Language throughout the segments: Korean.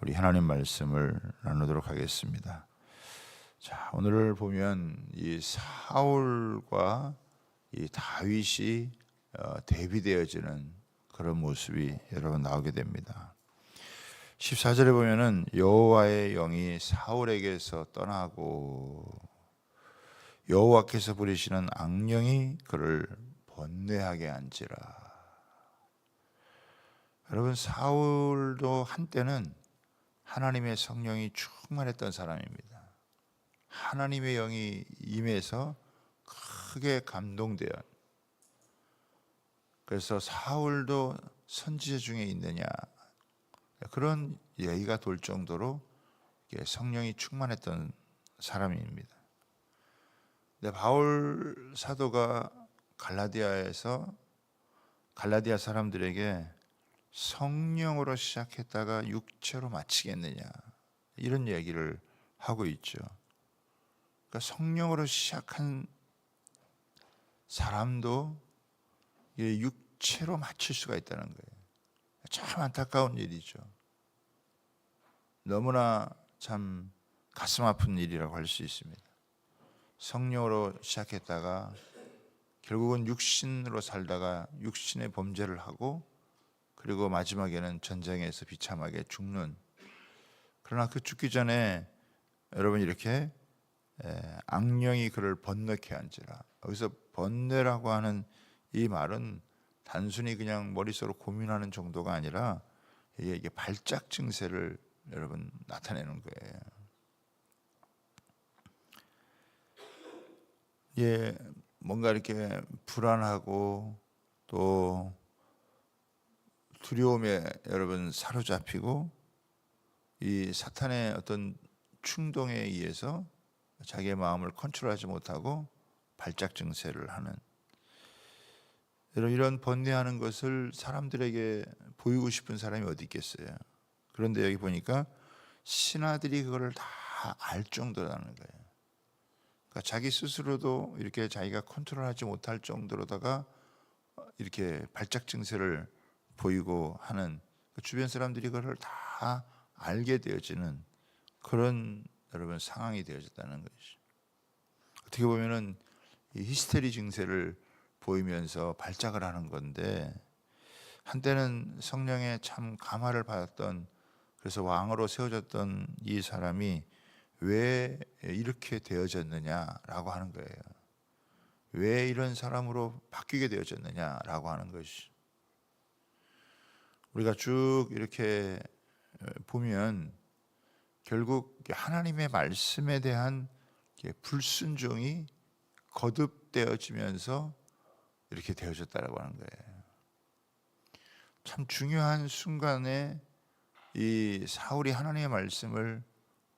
우리 하나님 말씀을 나누도록 하겠습니다. 자, 오늘을 보면 이 사울과 이 다윗이 대비되어지는 그런 모습이 여러분 나오게 됩니다. 14절에 보면은 여호와의 영이 사울에게서 떠나고 여호와께서 부리시는 악령이 그를 번뇌하게 한지라. 여러분, 사울도 한때는 하나님의 성령이 충만했던 사람입니다. 하나님의 영이 임해서 크게 감동되어, 그래서 사울도 선지자 중에 있느냐 그런 얘기가 돌 정도로 성령이 충만했던 사람입니다. 근데 바울 사도가 갈라디아에서 갈라디아 사람들에게 성령으로 시작했다가 육체로 마치겠느냐 이런 얘기를 하고 있죠. 그러니까 성령으로 시작한 사람도 육체로 마칠 수가 있다는 거예요. 참 안타까운 일이죠. 너무나 참 가슴 아픈 일이라고 할 수 있습니다. 성령으로 시작했다가 결국은 육신으로 살다가 육신의 범죄를 하고 그리고 마지막에는 전쟁에서 비참하게 죽는, 그러나 그 죽기 전에 여러분 이렇게 악령이 그를 번뇌케 한지라. 여기서 번뇌라고 하는 이 말은 단순히 그냥 머릿속으로 고민하는 정도가 아니라 이게 발작 증세를 여러분 나타내는 거예요. 예, 뭔가 이렇게 불안하고 또 두려움에 여러분 사로잡히고 이 사탄의 어떤 충동에 의해서 자기의 마음을 컨트롤하지 못하고 발작 증세를 하는, 이런 번뇌하는 것을 사람들에게 보이고 싶은 사람이 어디 있겠어요. 그런데 여기 보니까 신하들이 그거를 다 알 정도라는 거예요. 그러니까 자기 스스로도 이렇게 자기가 컨트롤하지 못할 정도로다가 이렇게 발작 증세를 보이고 하는, 주변 사람들이 그걸 다 알게 되어지는 그런 여러분 상황이 되어졌다는 것이죠. 어떻게 보면은 이 히스테리 증세를 보이면서 발작을 하는 건데, 한때는 성령의 참 감화를 받았던, 그래서 왕으로 세워졌던 이 사람이 왜 이렇게 되어졌느냐라고 하는 거예요. 왜 이런 사람으로 바뀌게 되어졌느냐라고 하는 것이, 우리가 쭉 이렇게 보면 결국 하나님의 말씀에 대한 불순종이 거듭되어지면서 이렇게 되어졌다라고 하는 거예요. 참 중요한 순간에 이 사울이 하나님의 말씀을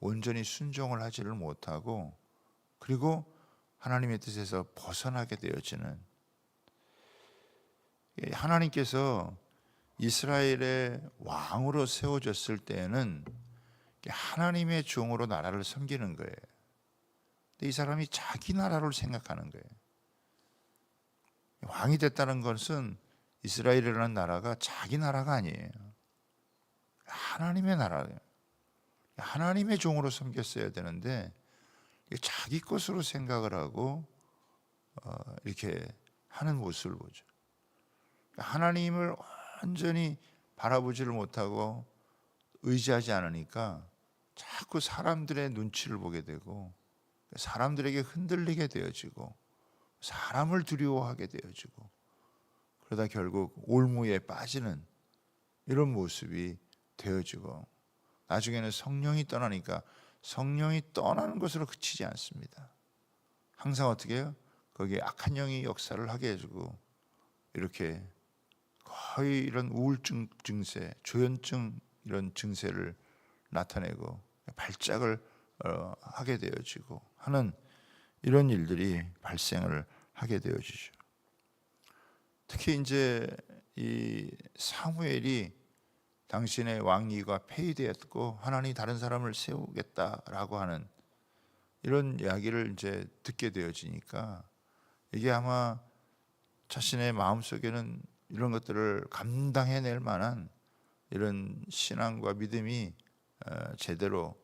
온전히 순종을 하지를 못하고 그리고 하나님의 뜻에서 벗어나게 되어지는, 하나님께서 이스라엘의 왕으로 세워졌을 때에는 하나님의 종으로 나라를 섬기는 거예요. 근데 이 사람이 자기 나라를 생각하는 거예요. 왕이 됐다는 것은 이스라엘이라는 나라가 자기 나라가 아니에요. 하나님의 나라예요. 하나님의 종으로 섬겼어야 되는데 자기 것으로 생각을 하고 이렇게 하는 모습을 보죠. 하나님을 완전히 바라보지를 못하고 의지하지 않으니까 자꾸 사람들의 눈치를 보게 되고 사람들에게 흔들리게 되어지고 사람을 두려워하게 되어지고, 그러다 결국 올무에 빠지는 이런 모습이 되어지고, 나중에는 성령이 떠나니까 성령이 떠나는 것으로 그치지 않습니다. 항상 어떻게 해요? 거기에 악한 영이 역사를 하게 해주고 이렇게 거의 이런 우울증 증세, 조현증 이런 증세를 나타내고 발작을 하게 되어지고 하는 이런 일들이 발생을 하게 되어지죠. 특히 이제 이 사무엘이 당신의 왕위가 폐위되었고 하나님이 다른 사람을 세우겠다라고 하는 이런 이야기를 이제 듣게 되어지니까 이게 아마 자신의 마음속에는 이런 것들을 감당해낼 만한 이런 신앙과 믿음이 제대로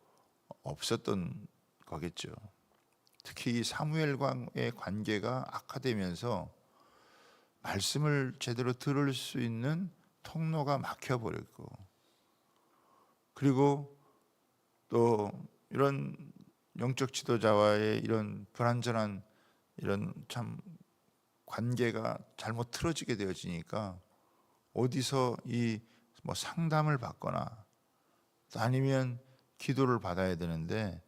없었던 거겠죠. 특히 이 사무엘과의 관계가 악화되면서 말씀을 제대로 들을 수 있는 통로가 막혀버렸고, 그리고 또 이런 영적 지도자와의 이런 불완전한 이런 참 관계가 잘못 틀어지게 되어지니까 어디서 이 뭐 상담을 받거나 아니면 기도를 받아야 되는데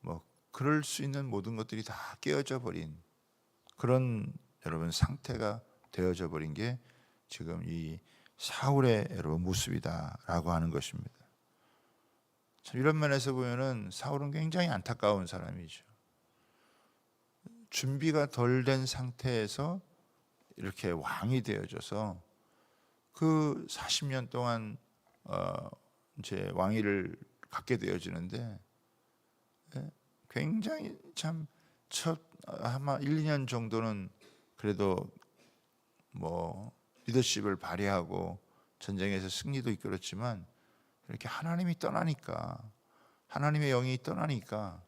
뭐 그럴 수 있는 모든 것들이 다 깨어져 버린 그런 여러분 상태가 되어져 버린 게 지금 이 사울의 여러분 모습이다라고 하는 것입니다. 참 이런 면에서 보면은 사울은 굉장히 안타까운 사람이죠. 준비가 덜 된 상태에서 이렇게 왕이 되어져서 그 40년 동안 이제 왕위를 갖게 되어지는데 굉장히 참 첫 아마 1, 2년 정도는 그래도 뭐 리더십을 발휘하고 전쟁에서 승리도 이끌었지만 이렇게 하나님이 떠나니까, 하나님의 영이 떠나니까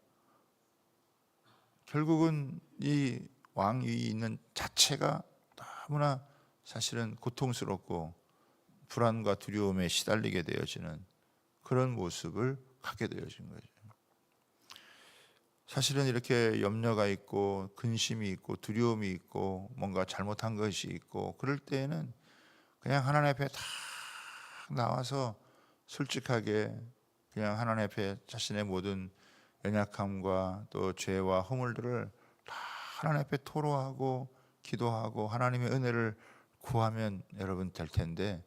결국은 이 왕위 있는 자체가 너무나 사실은 고통스럽고 불안과 두려움에 시달리게 되어지는 그런 모습을 갖게 되어진 거죠. 사실은 이렇게 염려가 있고 근심이 있고 두려움이 있고 뭔가 잘못한 것이 있고 그럴 때에는 그냥 하나님 앞에 다 나와서 솔직하게 그냥 하나님 앞에 자신의 모든 연약함과 또 죄와 허물들을 다 하나님 앞에 토로하고 기도하고 하나님의 은혜를 구하면 여러분 될 텐데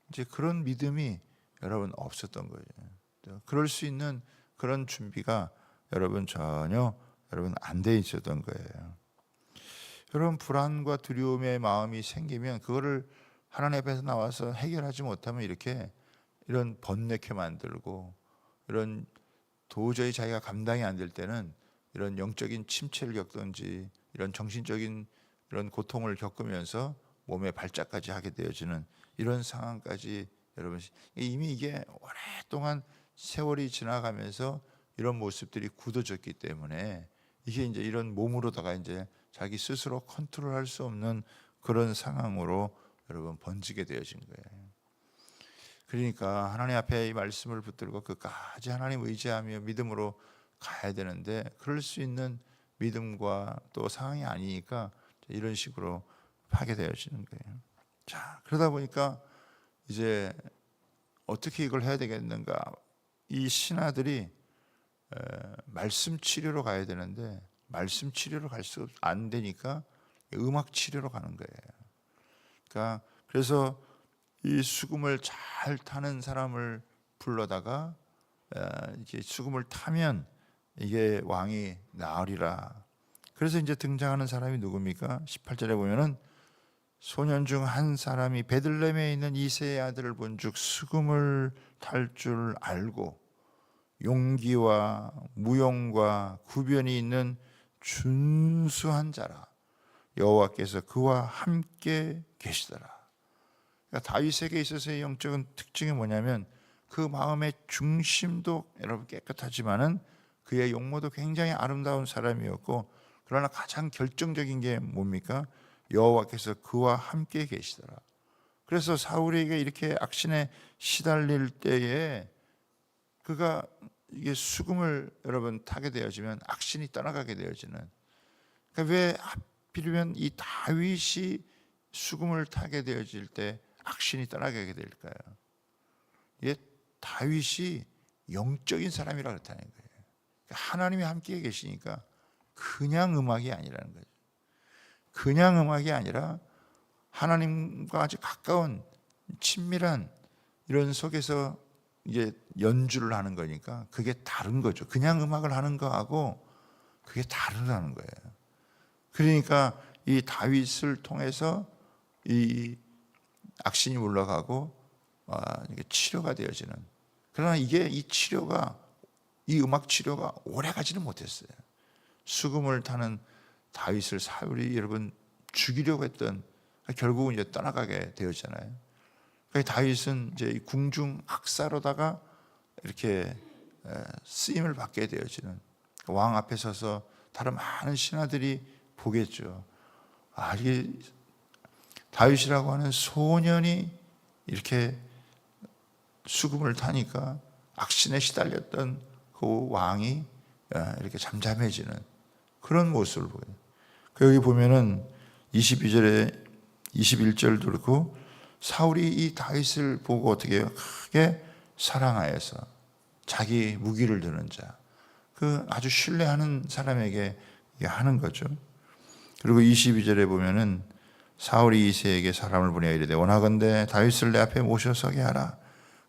이제 그런 믿음이 여러분 없었던 거예요. 그럴 수 있는 그런 준비가 여러분 전혀 여러분 안 돼 있었던 거예요. 여러분 불안과 두려움의 마음이 생기면 그거를 하나님 앞에서 나와서 해결하지 못하면 이렇게 이런 번뇌케 만들고 이런 도저히 자기가 감당이 안 될 때는 이런 영적인 침체를 겪든지 이런 정신적인 이런 고통을 겪으면서 몸에 발작까지 하게 되어지는 이런 상황까지 여러분 이미 이게 오랫동안 세월이 지나가면서 이런 모습들이 굳어졌기 때문에 이게 이제 이런 몸으로다가 이제 자기 스스로 컨트롤할 수 없는 그런 상황으로 여러분 번지게 되어진 거예요. 그러니까 하나님 앞에 이 말씀을 붙들고 끝까지 하나님 의지하며 믿음으로 가야 되는데 그럴 수 있는 믿음과 또 상황이 아니니까 이런 식으로 하게 되어지는 거예요. 자, 그러다 보니까 이제 어떻게 이걸 해야 되겠는가? 이 신하들이 말씀 치료로 가야 되는데 말씀 치료로 갈 수 안 되니까 음악 치료로 가는 거예요. 그러니까 그래서 이 수금을 잘 타는 사람을 불러다가 이제 수금을 타면 이게 왕이 나으리라. 그래서 이제 등장하는 사람이 누굽니까? 18절에 보면은 소년 중 한 사람이 베들레헴에 있는 이새의 아들을 본즉 수금을 탈 줄 알고 용기와 무용과 구변이 있는 준수한 자라 여호와께서 그와 함께 계시더라. 그러니까 다윗에게 있어서의 영적인 특징이 뭐냐면 그 마음의 중심도 여러분 깨끗하지만은 그의 용모도 굉장히 아름다운 사람이었고 그러나 가장 결정적인 게 뭡니까? 여호와께서 그와 함께 계시더라. 그래서 사울에게 이렇게 악신에 시달릴 때에 그가 이게 수금을 여러분 타게 되어지면 악신이 떠나가게 되어지는. 그러니까 왜 하필이면 이 다윗이 수금을 타게 되어질 때 악신이 떠나가게 될까요? 이게 다윗이 영적인 사람이라 그렇다는 거예요. 그러니까 하나님이 함께 계시니까 그냥 음악이 아니라는 거죠. 그냥 음악이 아니라 하나님과 아주 가까운 친밀한 이런 속에서 이제 연주를 하는 거니까 그게 다른 거죠. 그냥 음악을 하는 거하고 그게 다르다는 거예요. 그러니까 이 다윗을 통해서 이 악신이 물러가고 이게 치료가 되어지는. 그러나 이게 이 치료가 이 음악 치료가 오래 가지는 못했어요. 수금을 타는 다윗을 사울이 여러분 죽이려고 했던 결국은 이제 떠나가게 되었잖아요. 그러니까 다윗은 이제 궁중 학사로다가 이렇게 쓰임을 받게 되어지는, 왕 앞에 서서 다른 많은 신하들이 보겠죠. 이게 다윗이라고 하는 소년이 이렇게 수금을 타니까 악신에 시달렸던 그 왕이 이렇게 잠잠해지는 그런 모습을 보게 돼요. 여기 보면은 22절에 21절도 그렇고, 사울이 이 다윗을 보고 어떻게 해요? 크게 사랑하여서 자기 무기를 드는 자, 그 아주 신뢰하는 사람에게 하는 거죠. 그리고 22절에 보면은 사울이 이새에게 사람을 보내어 이르되 원하건대 다윗을 내 앞에 모셔 서게 하라.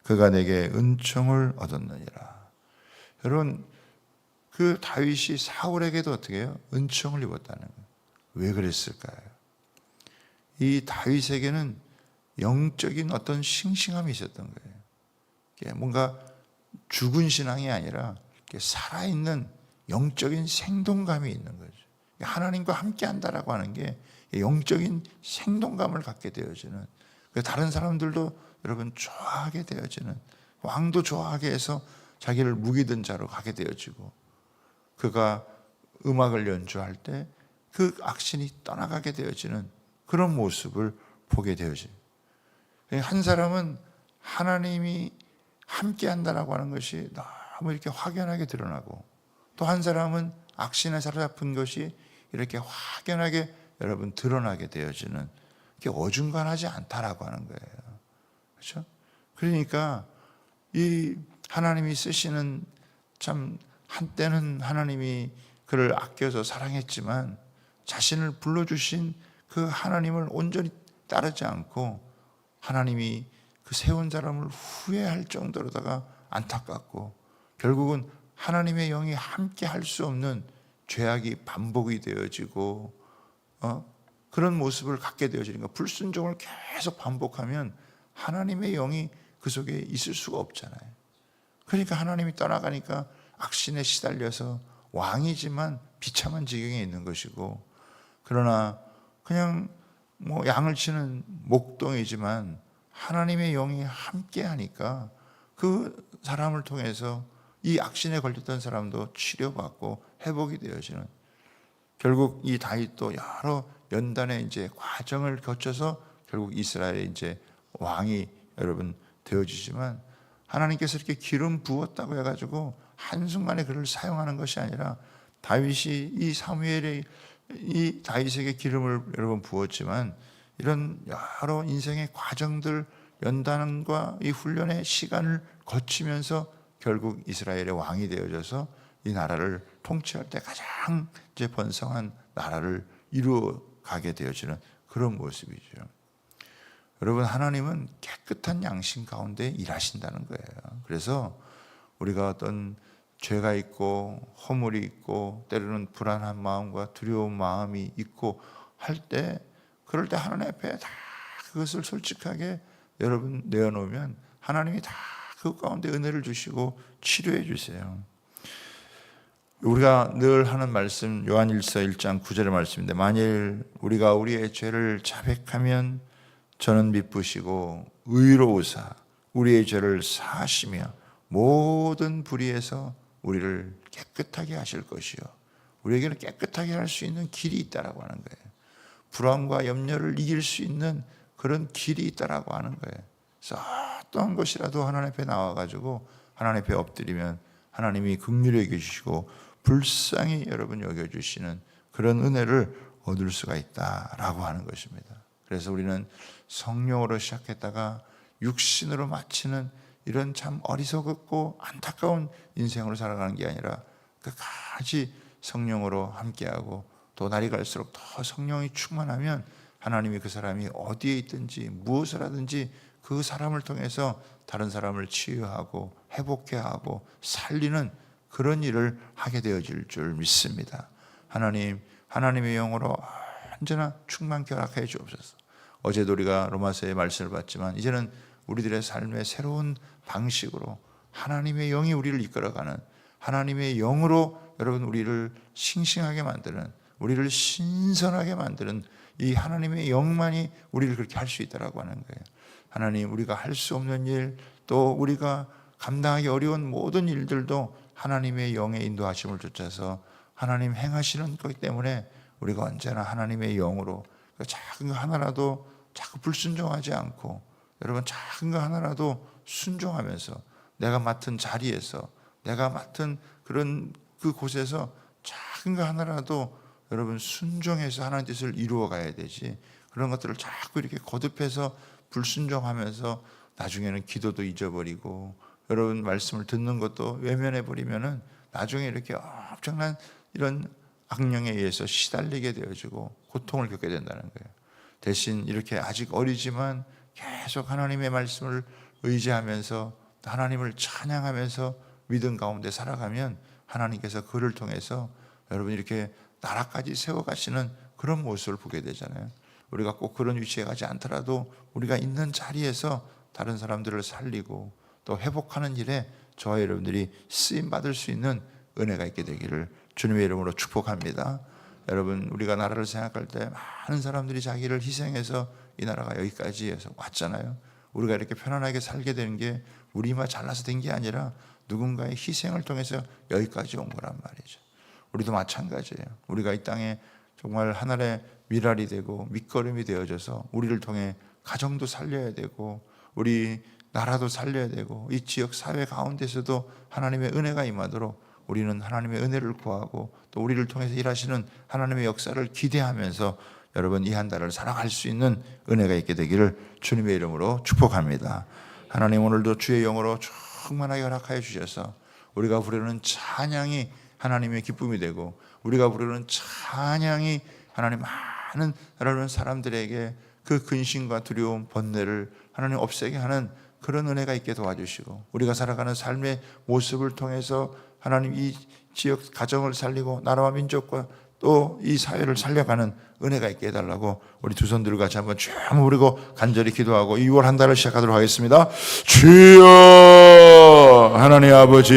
그가 내게 은총을 얻었느니라. 여러분, 그 다윗이 사울에게도 어떻게 해요? 은총을 입었다는 거예요. 왜 그랬을까요? 이 다윗에게는 영적인 어떤 싱싱함이 있었던 거예요. 뭔가 죽은 신앙이 아니라 살아있는 영적인 생동감이 있는 거죠. 하나님과 함께 한다라고 하는 게 영적인 생동감을 갖게 되어지는, 다른 사람들도 여러분 좋아하게 되어지는, 왕도 좋아하게 해서 자기를 무기든 자로 가게 되어지고, 그가 음악을 연주할 때 그 악신이 떠나가게 되어지는 그런 모습을 보게 되어져요. 한 사람은 하나님이 함께 한다라고 하는 것이 너무 이렇게 확연하게 드러나고, 또 한 사람은 악신에 사로잡힌 것이 이렇게 확연하게 여러분 드러나게 되어지는, 게 어중간하지 않다라고 하는 거예요. 그렇죠? 그러니까 이 하나님이 쓰시는, 참 한때는 하나님이 그를 아껴서 사랑했지만 자신을 불러주신 그 하나님을 온전히 따르지 않고 하나님이 그 세운 사람을 후회할 정도로다가 안타깝고, 결국은 하나님의 영이 함께 할 수 없는 죄악이 반복이 되어지고 그런 모습을 갖게 되어지니까, 불순종을 계속 반복하면 하나님의 영이 그 속에 있을 수가 없잖아요. 그러니까 하나님이 떠나가니까 악신에 시달려서 왕이지만 비참한 지경에 있는 것이고, 그러나 그냥 양을 치는 목동이지만 하나님의 영이 함께 하니까 그 사람을 통해서 이 악신에 걸렸던 사람도 치료받고 회복이 되어지는, 결국 이 다윗도 여러 연단의 이제 과정을 거쳐서 결국 이스라엘의 이제 왕이 여러분 되어지지만, 하나님께서 이렇게 기름 부었다고 해가지고 한순간에 그를 사용하는 것이 아니라, 다윗이 이 사무엘의 이 다윗에게 기름을 여러분 부었지만, 이런 여러 인생의 과정들, 연단과 이 훈련의 시간을 거치면서 결국 이스라엘의 왕이 되어져서 이 나라를 통치할 때 가장 이제 번성한 나라를 이루어 가게 되어지는 그런 모습이죠. 여러분, 하나님은 깨끗한 양심 가운데 일하신다는 거예요. 그래서 우리가 어떤 죄가 있고 허물이 있고 때로는 불안한 마음과 두려운 마음이 있고 할 때, 그럴 때 하나님 앞에 다 그것을 솔직하게 여러분 내어놓으면 하나님이 다 그 가운데 은혜를 주시고 치료해 주세요. 우리가 늘 하는 말씀, 요한일서 1장 9절의 말씀인데, 만일 우리가 우리의 죄를 자백하면 저는 미쁘시고 의로우사 우리의 죄를 사하시며 모든 불의에서 우리를 깨끗하게 하실 것이요, 우리에게는 깨끗하게 할 수 있는 길이 있다라고 하는 거예요. 불안과 염려를 이길 수 있는 그런 길이 있다라고 하는 거예요. 그래서 어떤 것이라도 하나님 앞에 나와가지고 하나님 앞에 엎드리면 하나님이 긍휼히 여겨주시고 불쌍히 여러분 여겨주시는 그런 은혜를 얻을 수가 있다라고 하는 것입니다. 그래서 우리는 성령으로 시작했다가 육신으로 마치는 이런 참 어리석고 안타까운 인생으로 살아가는 게 아니라, 끝까지 성령으로 함께하고, 또 날이 갈수록 더 성령이 충만하면 하나님이 그 사람이 어디에 있든지 무엇을 하든지 그 사람을 통해서 다른 사람을 치유하고 회복해 하고 살리는 그런 일을 하게 되어질 줄 믿습니다. 하나님의 영으로 언제나 충만케 허락해 주옵소서. 어제도 우리가 로마서의 말씀을 봤지만, 이제는 우리들의 삶의 새로운 방식으로 하나님의 영이 우리를 이끌어가는, 하나님의 영으로 여러분 우리를 싱싱하게 만드는, 우리를 신선하게 만드는 이 하나님의 영만이 우리를 그렇게 할 수 있다라고 하는 거예요. 하나님, 우리가 할 수 없는 일, 또 우리가 감당하기 어려운 모든 일들도 하나님의 영의 인도하심을 쫓아서 하나님 행하시는 거기 때문에 우리가 언제나 하나님의 영으로 작은 거 하나라도 자꾸 불순종하지 않고, 여러분 작은 거 하나라도 순종하면서 내가 맡은 자리에서, 내가 맡은 그런 그곳에서 작은 거 하나라도 여러분 순종해서 하나님 뜻을 이루어 가야 되지, 그런 것들을 자꾸 이렇게 거듭해서 불순종하면서 나중에는 기도도 잊어버리고 여러분 말씀을 듣는 것도 외면해 버리면은 나중에 이렇게 엄청난 이런 악령에 의해서 시달리게 되어지고 고통을 겪게 된다는 거예요. 대신 이렇게 아직 어리지만 계속 하나님의 말씀을 의지하면서 하나님을 찬양하면서 믿음 가운데 살아가면 하나님께서 그를 통해서 여러분 이렇게 나라까지 세워가시는 그런 모습을 보게 되잖아요. 우리가 꼭 그런 위치에 가지 않더라도 우리가 있는 자리에서 다른 사람들을 살리고 또 회복하는 일에 저와 여러분들이 쓰임받을 수 있는 은혜가 있게 되기를 주님의 이름으로 축복합니다. 여러분 우리가 나라를 생각할 때 많은 사람들이 자기를 희생해서 이 나라가 여기까지 해서 왔잖아요. 우리가 이렇게 편안하게 살게 되는 게 우리만 잘나서 된 게 아니라 누군가의 희생을 통해서 여기까지 온 거란 말이죠. 우리도 마찬가지예요. 우리가 이 땅에 정말 하늘의 미랄이 되고 밑거름이 되어져서 우리를 통해 가정도 살려야 되고 우리 나라도 살려야 되고 이 지역 사회 가운데서도 하나님의 은혜가 임하도록 우리는 하나님의 은혜를 구하고 또 우리를 통해서 일하시는 하나님의 역사를 기대하면서 여러분 이 한 달을 살아갈 수 있는 은혜가 있게 되기를 주님의 이름으로 축복합니다. 하나님 오늘도 주의 영으로 충만하게 허락하여 주셔서 우리가 부르는 찬양이 하나님의 기쁨이 되고 우리가 부르는 찬양이 하나님 많은 여러분 사람들에게 그 근심과 두려움, 번뇌를 하나님 없애게 하는 그런 은혜가 있게 도와주시고 우리가 살아가는 삶의 모습을 통해서 하나님 이 지역 가정을 살리고 나라와 민족과 또 이 사회를 살려가는 은혜가 있게 해달라고 우리 두 손 들고 같이 한번 쭉 부르고 간절히 기도하고 2월 한 달을 시작하도록 하겠습니다. 주여 하나님 아버지